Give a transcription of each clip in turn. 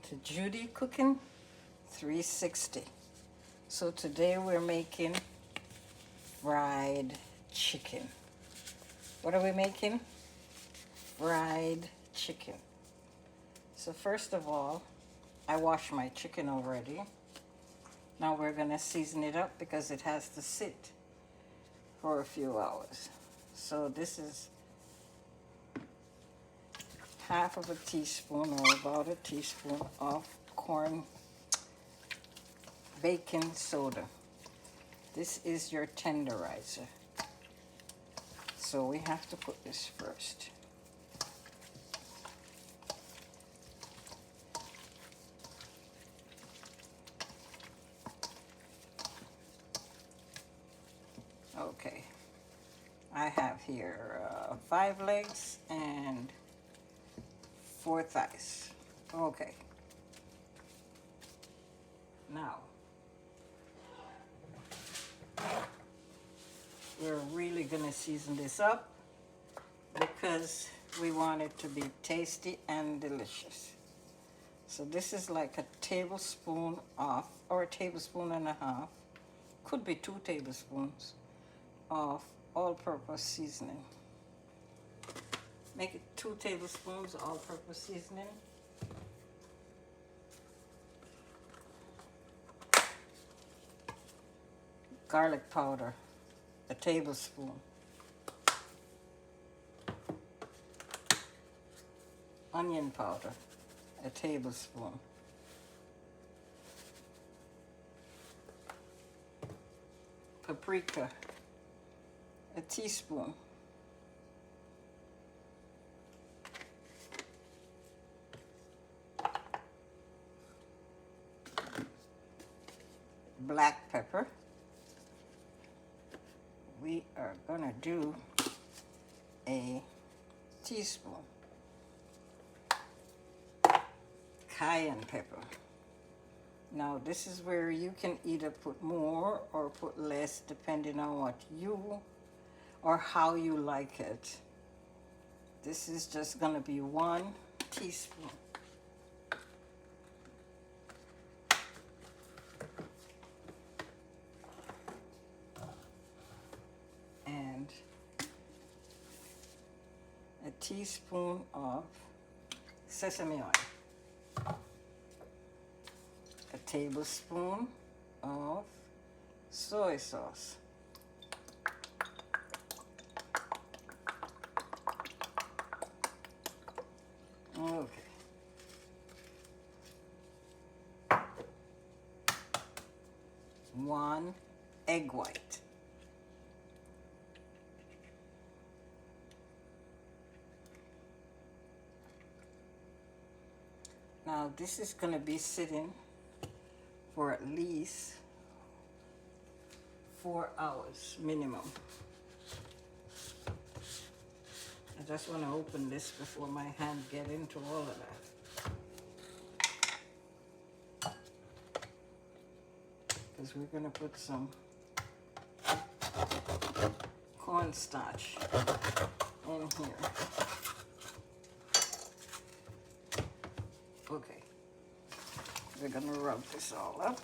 to Judy Cooking 360. So today we're making fried chicken. What are we making? Fried chicken. So first of all, I washed my chicken already. Now we're gonna season it up because it has to sit for a few hours. So this is half of a teaspoon or about a teaspoon of baking soda. This is your tenderizer. So we have to put this first. Okay, I have here 5 legs and 4 thighs. Okay. Now, we're really gonna season this up because we want it to be tasty and delicious. So this is like a tablespoon of, or a tablespoon and a half, could be 2 tablespoons of all-purpose seasoning. Make it 2 tablespoons all-purpose seasoning. Garlic powder, a tablespoon. Onion powder, a tablespoon. Paprika, a teaspoon. Black pepper. We are gonna do a teaspoon. Cayenne pepper. Now this is where you can either put more or put less depending on what you or how you like it. This is just gonna be 1 teaspoon. And a teaspoon of sesame oil. A tablespoon of soy sauce. Okay. One egg white. Now this is going to be sitting for at least 4 hours minimum. I just want to open this before my hand get into all of that. Because we're going to put some cornstarch in here. Okay, we're gonna rub this all up,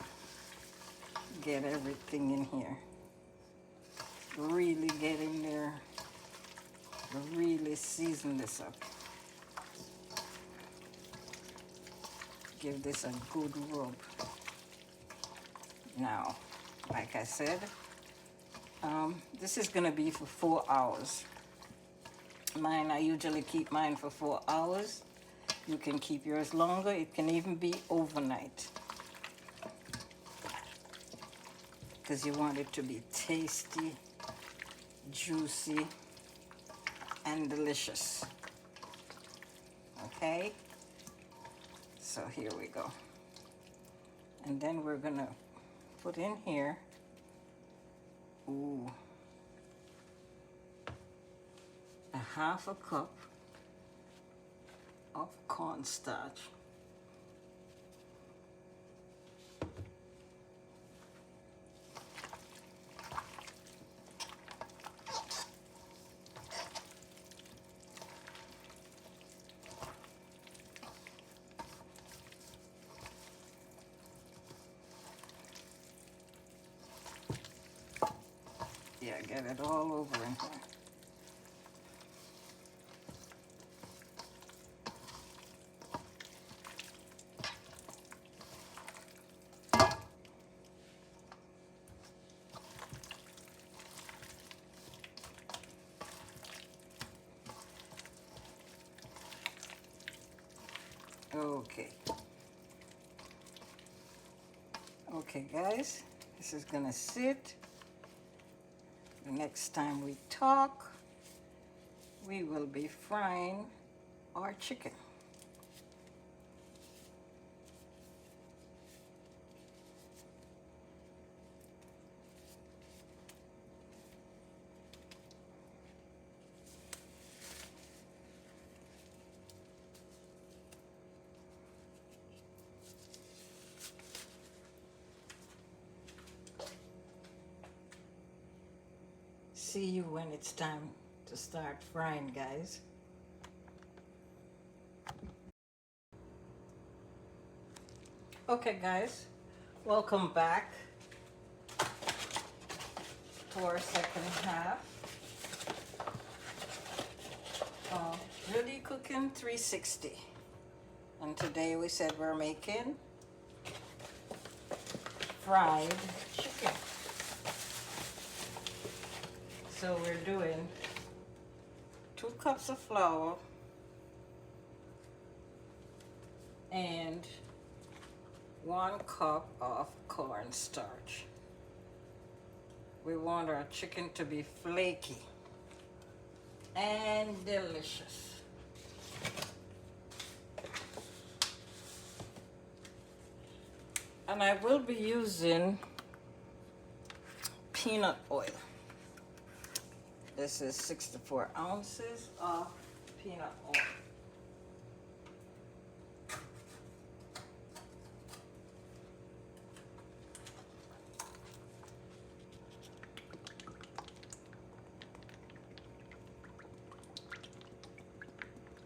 get everything in here, really get in there, really season this up. Give this a good rub. Now, like I said, this is gonna be for 4 hours. I usually keep mine for 4 hours. You can keep yours longer. It can even be overnight because you want it to be tasty, juicy, and delicious. Okay? So here we go. And then we're gonna put in here, a half a cup of cornstarch. Get it all over in here. Okay. Okay, guys, this is gonna sit. The next time we talk, we will be frying our chicken. See you when it's time to start frying, guys. Okay, guys, welcome back to our second half of Really Cooking 360. And today we said we're making fried chicken. So we're doing 2 cups of flour and 1 cup of cornstarch. We want our chicken to be flaky and delicious. And I will be using peanut oil. This is 64 ounces of peanut oil.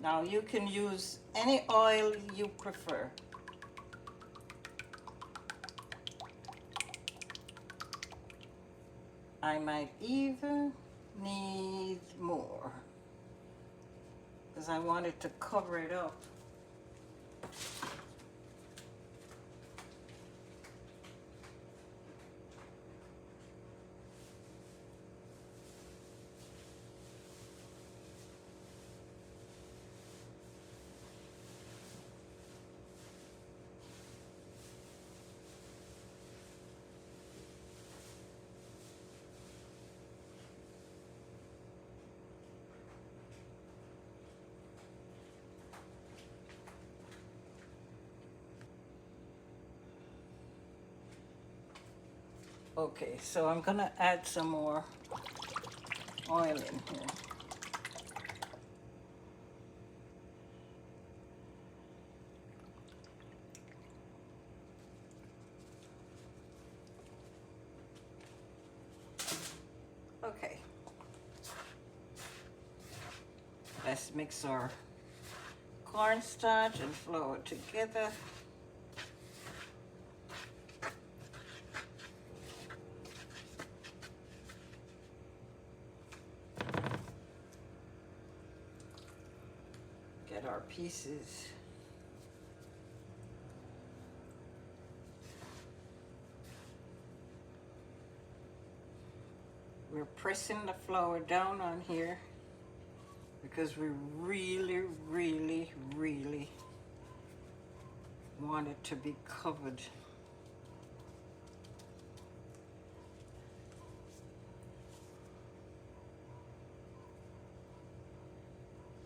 Now you can use any oil you prefer. I might even need more because I wanted to cover it up. Okay, so I'm gonna add some more oil in here. Okay, let's mix our cornstarch and flour together. Get our pieces. We're pressing the flour down on here because we really, really, really want it to be covered.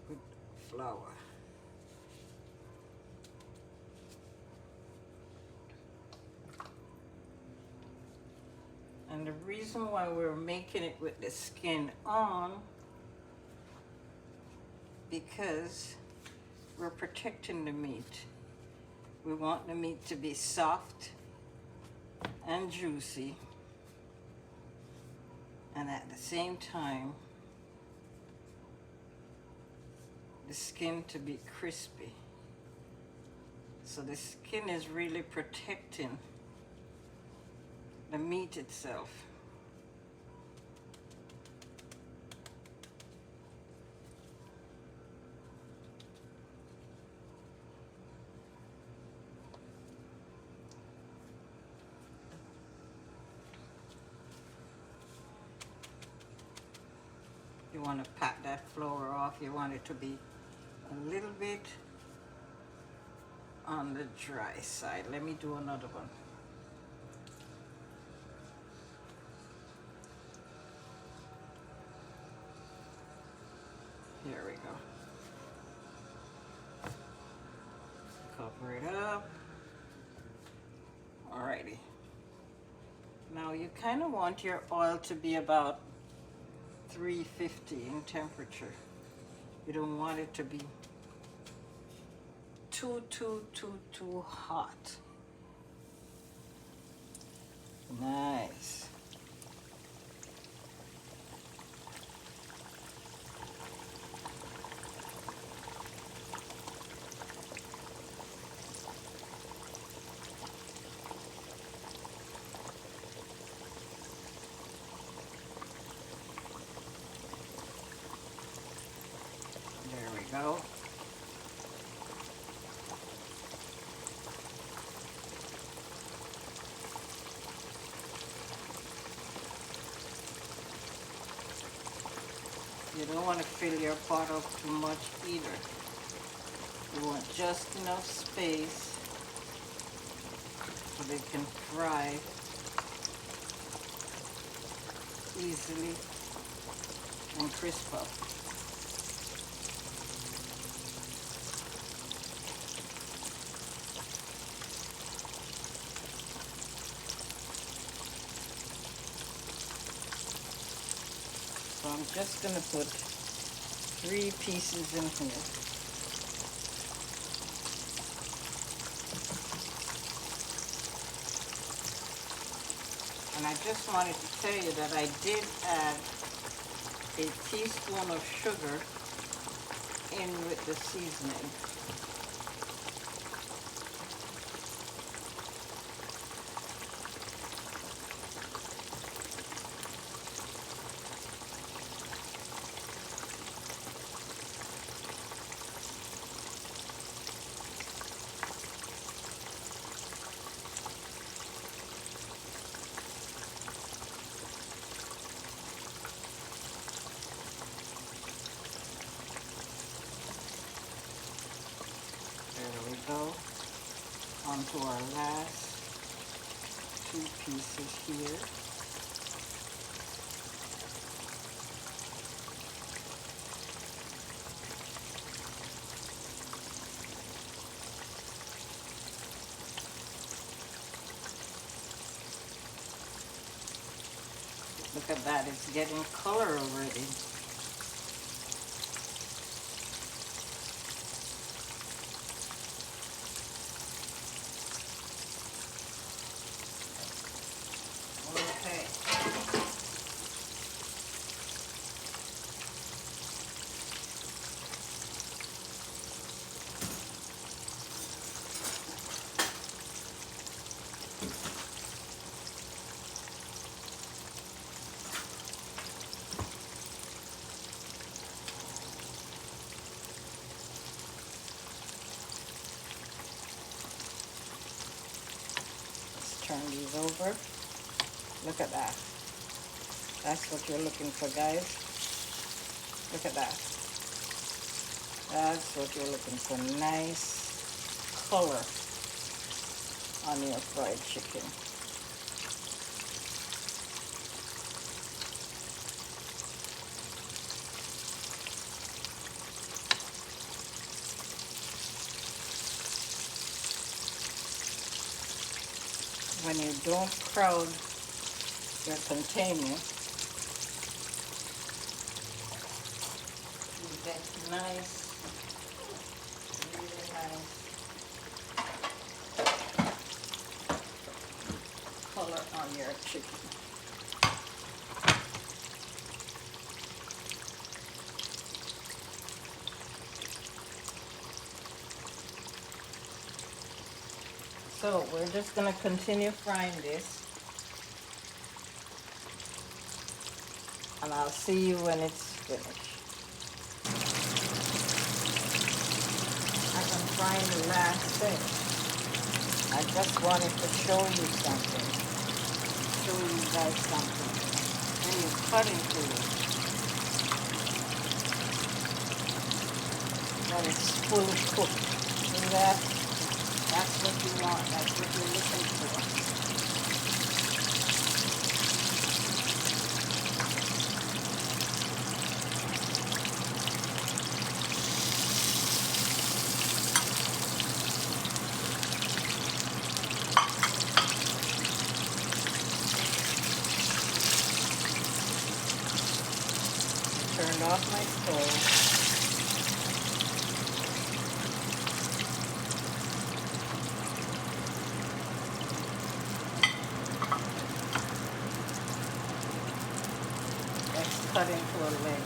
With flour. And the reason why we're making it with the skin on, because we're protecting the meat. We want the meat to be soft and juicy, and at the same time, the skin to be crispy. So the skin is really protecting the meat itself. You want to pat that flour off. You want it to be a little bit on the dry side. Let me do another one. Here we go. Cover it up. Alrighty. Now you kind of want your oil to be about 350 in temperature. You don't want it to be too hot. Nice. There we go. You don't want to fill your pot up too much either. You want just enough space so they can fry easily and crisp up. So I'm just going to put 3 pieces in here. And I just wanted to tell you that I did add a teaspoon of sugar in with the seasoning. There we go. Onto our last 2 pieces here. Look at that, it's getting color already. Okay. Let's turn these over. Look at that. That's what you're looking for, guys. Look at that. That's what you're looking for. Nice color on your fried chicken. When you don't crowd your container, you get nice, really nice color on your chicken. So we're just going to continue frying this. And I'll see you when it's finished. As I'm frying the last thing, I just wanted to show you something. Show you guys something. When you cut into it, that it's fully cooked. See that? That's what you want. That's what you're looking for. Turned off my stove. Let's cut into a leg.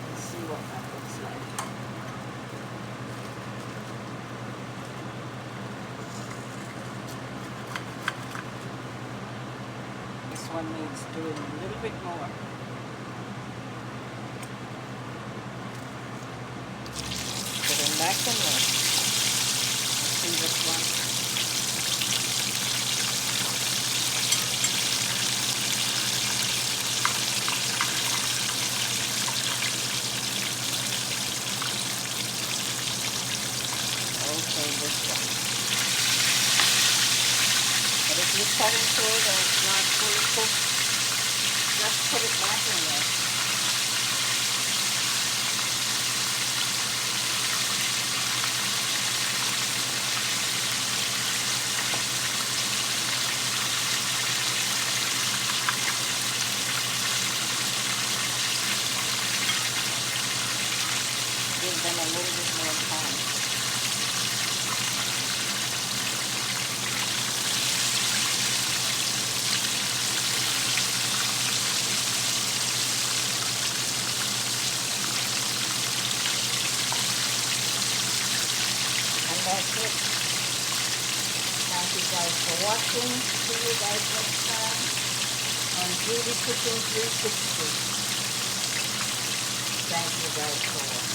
Let's see what that looks like. This one needs doing a little bit more. Put them back in there. Let's see this one. Okay, this one. But if you cut into it and it's not fully cooked, just put it back in there. Give them a little bit more time. And that's it. Thank you guys for watching. See you guys next time on Judy Cooking 360. Thank you guys for watching.